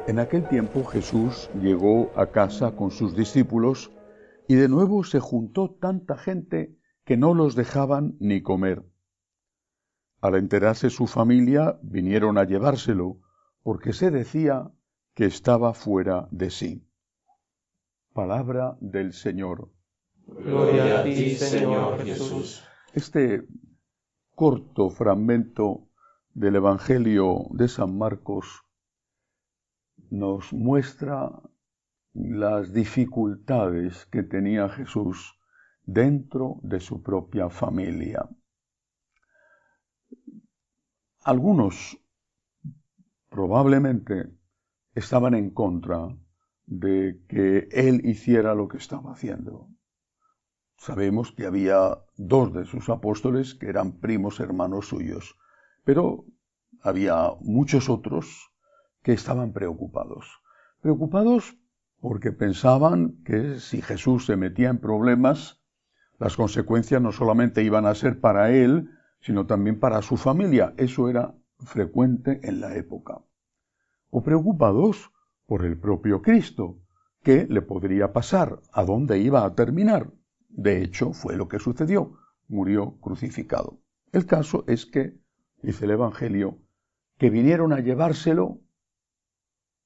En aquel tiempo Jesús llegó a casa con sus discípulos y de nuevo se juntó tanta gente que no los dejaban ni comer. Al enterarse su familia vinieron a llevárselo porque se decía que estaba fuera de sí. Palabra del Señor. Gloria a ti, Señor Jesús. Este corto fragmento del Evangelio de San Marcos nos muestra las dificultades que tenía Jesús dentro de su propia familia. Algunos probablemente estaban en contra de que él hiciera lo que estaba haciendo. Sabemos que había 2 de sus apóstoles que eran primos hermanos suyos, pero había muchos otros que estaban preocupados porque pensaban que si Jesús se metía en problemas, las consecuencias no solamente iban a ser para él, sino también para su familia. Eso era frecuente en la época. O preocupados por el propio Cristo, ¿qué le podría pasar? ¿A dónde iba a terminar? De hecho, fue lo que sucedió. Murió crucificado. El caso es que, dice el Evangelio, que vinieron a llevárselo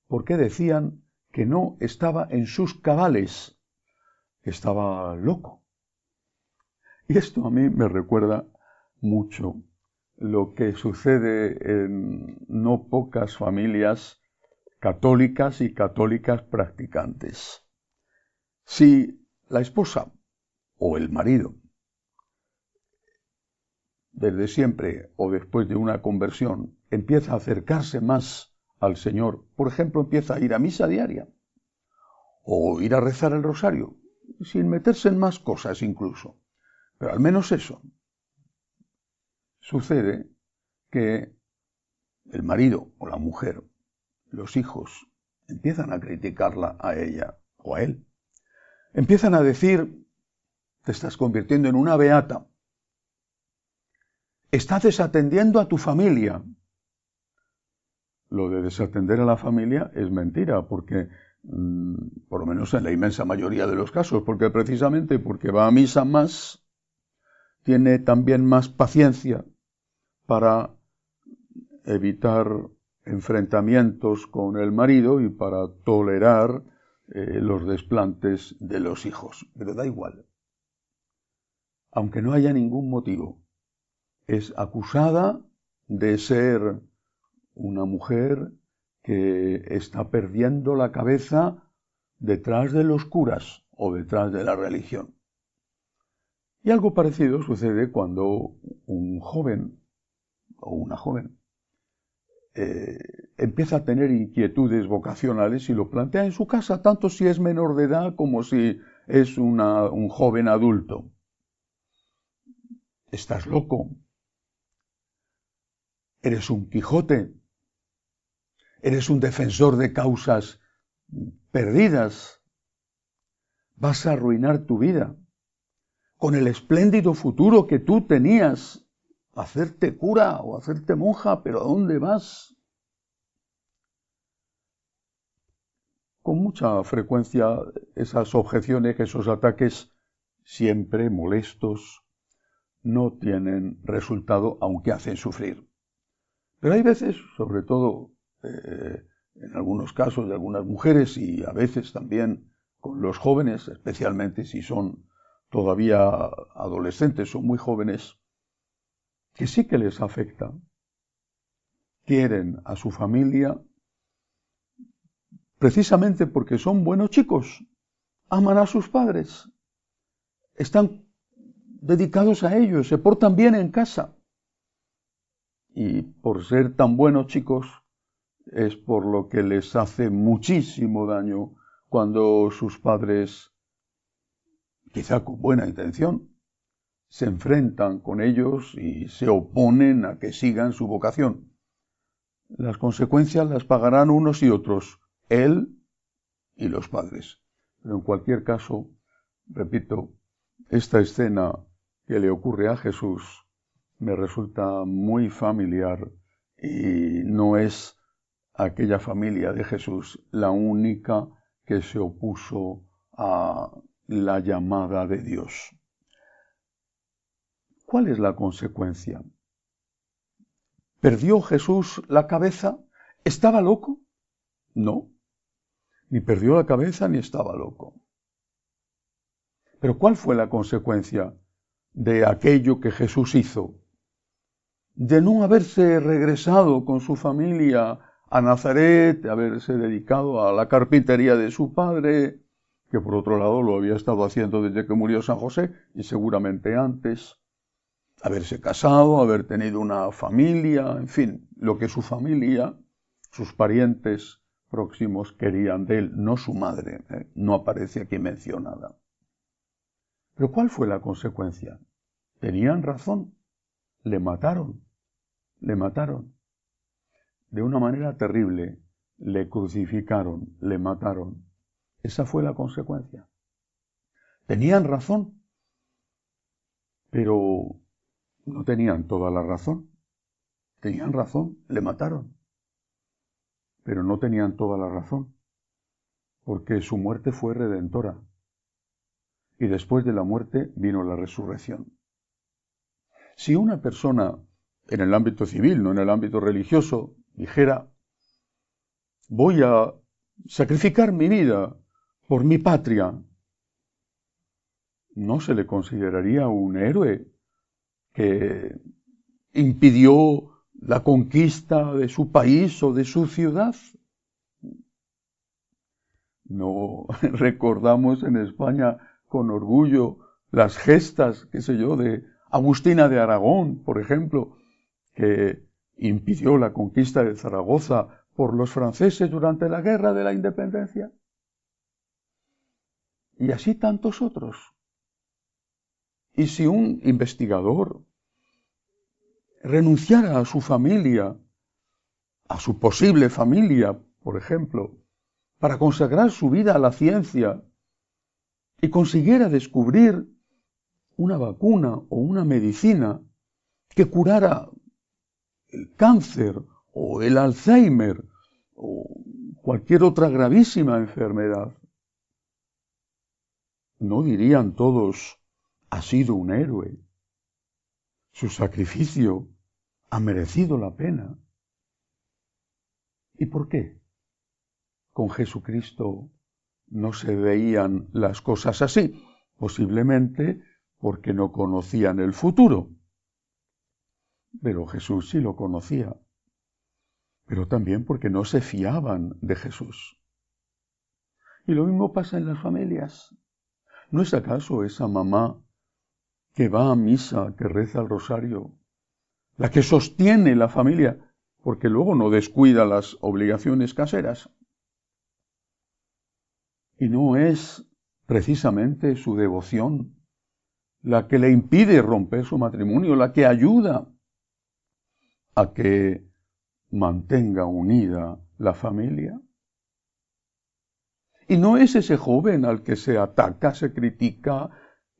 porque decían que no estaba en sus cabales, que estaba loco. Y esto a mí me recuerda mucho lo que sucede en no pocas familias católicas y católicas practicantes. Si la esposa o el marido, desde siempre o después de una conversión, empieza a acercarse más al Señor, por ejemplo, empieza a ir a misa diaria o ir a rezar el rosario, sin meterse en más cosas incluso, pero al menos eso, sucede que el marido o la mujer, los hijos, empiezan a criticarla a ella o a él. Empiezan a decir, te estás convirtiendo en una beata, estás desatendiendo a tu familia. Lo de desatender a la familia es mentira, porque, por lo menos en la inmensa mayoría de los casos, porque precisamente porque va a misa más, tiene también más paciencia para evitar enfrentamientos con el marido y para tolerar los desplantes de los hijos. Pero da igual. Aunque no haya ningún motivo, es acusada de ser una mujer que está perdiendo la cabeza detrás de los curas o detrás de la religión. Y algo parecido sucede cuando un joven o una joven empieza a tener inquietudes vocacionales y lo plantea en su casa, tanto si es menor de edad como si es un joven adulto. ¿Estás loco? ¿Eres un Quijote? ¿Eres un defensor de causas perdidas? ¿Vas a arruinar tu vida con el espléndido futuro que tú tenías? ¿Hacerte cura o hacerte monja? ¿Pero a dónde vas? Con mucha frecuencia esas objeciones, esos ataques siempre molestos, no tienen resultado, aunque hacen sufrir. Pero hay veces, sobre todo en algunos casos de algunas mujeres y a veces también con los jóvenes, especialmente si son todavía adolescentes o muy jóvenes, que sí que les afecta. Quieren a su familia precisamente porque son buenos chicos, aman a sus padres, están dedicados a ellos, se portan bien en casa. Y por ser tan buenos chicos, es por lo que les hace muchísimo daño cuando sus padres, quizá con buena intención, se enfrentan con ellos y se oponen a que sigan su vocación. Las consecuencias las pagarán unos y otros, él y los padres. Pero en cualquier caso, repito, esta escena que le ocurre a Jesús me resulta muy familiar y no es aquella familia de Jesús la única que se opuso a la llamada de Dios. ¿Cuál es la consecuencia? ¿Perdió Jesús la cabeza? ¿Estaba loco? No, ni perdió la cabeza ni estaba loco. Pero ¿cuál fue la consecuencia de aquello que Jesús hizo? De no haberse regresado con su familia a Nazaret, de haberse dedicado a la carpintería de su padre, que por otro lado lo había estado haciendo desde que murió San José y seguramente antes, haberse casado, haber tenido una familia, en fin, lo que su familia, sus parientes próximos querían de él, no su madre, no aparece aquí mencionada. Pero ¿cuál fue la consecuencia? Tenían razón, le mataron. De una manera terrible, le crucificaron, le mataron. Esa fue la consecuencia. Tenían razón, pero no tenían toda la razón. Tenían razón, le mataron, pero no tenían toda la razón, porque su muerte fue redentora. Y después de la muerte vino la resurrección. Si una persona en el ámbito civil, no en el ámbito religioso, dijera, voy a sacrificar mi vida por mi patria, no se le consideraría un héroe que impidió la conquista de su país o de su ciudad. No recordamos en España con orgullo las gestas, qué sé yo, de Agustina de Aragón, por ejemplo, que impidió la conquista de Zaragoza por los franceses durante la Guerra de la Independencia. Y así tantos otros. Y si un investigador renunciara a su familia, a su posible familia, por ejemplo, para consagrar su vida a la ciencia y consiguiera descubrir una vacuna o una medicina que curara el cáncer o el Alzheimer o cualquier otra gravísima enfermedad, no dirían todos, ha sido un héroe, su sacrificio ha merecido la pena. ¿Y por qué? Con Jesucristo no se veían las cosas así, posiblemente porque no conocían el futuro. Pero Jesús sí lo conocía, pero también porque no se fiaban de Jesús. Y lo mismo pasa en las familias. ¿No es acaso esa mamá que va a misa, que reza el rosario, la que sostiene la familia, porque luego no descuida las obligaciones caseras? Y no es precisamente su devoción la que le impide romper su matrimonio, la que ayuda a que mantenga unida la familia. Y no es ese joven al que se ataca, se critica,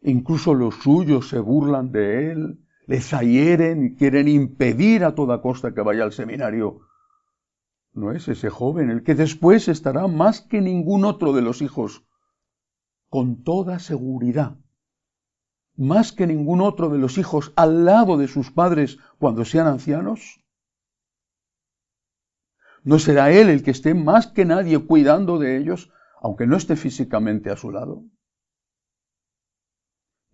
incluso los suyos se burlan de él, le zahieren y quieren impedir a toda costa que vaya al seminario. No es ese joven el que después estará más que ningún otro de los hijos, con toda seguridad, más que ningún otro de los hijos al lado de sus padres cuando sean ancianos. ¿No será él el que esté más que nadie cuidando de ellos, aunque no esté físicamente a su lado?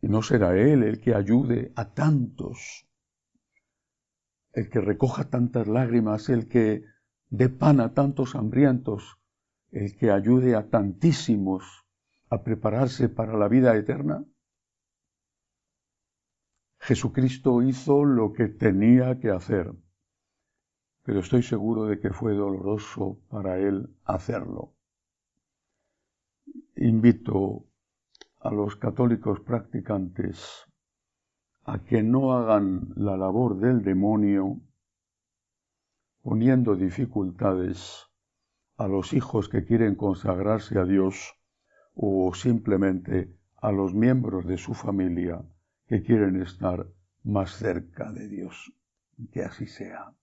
¿Y no será él el que ayude a tantos, el que recoja tantas lágrimas, el que dé pan a tantos hambrientos, el que ayude a tantísimos a prepararse para la vida eterna? Jesucristo hizo lo que tenía que hacer, pero estoy seguro de que fue doloroso para él hacerlo. Invito a los católicos practicantes a que no hagan la labor del demonio poniendo dificultades a los hijos que quieren consagrarse a Dios o simplemente a los miembros de su familia que quieren estar más cerca de Dios. Que así sea.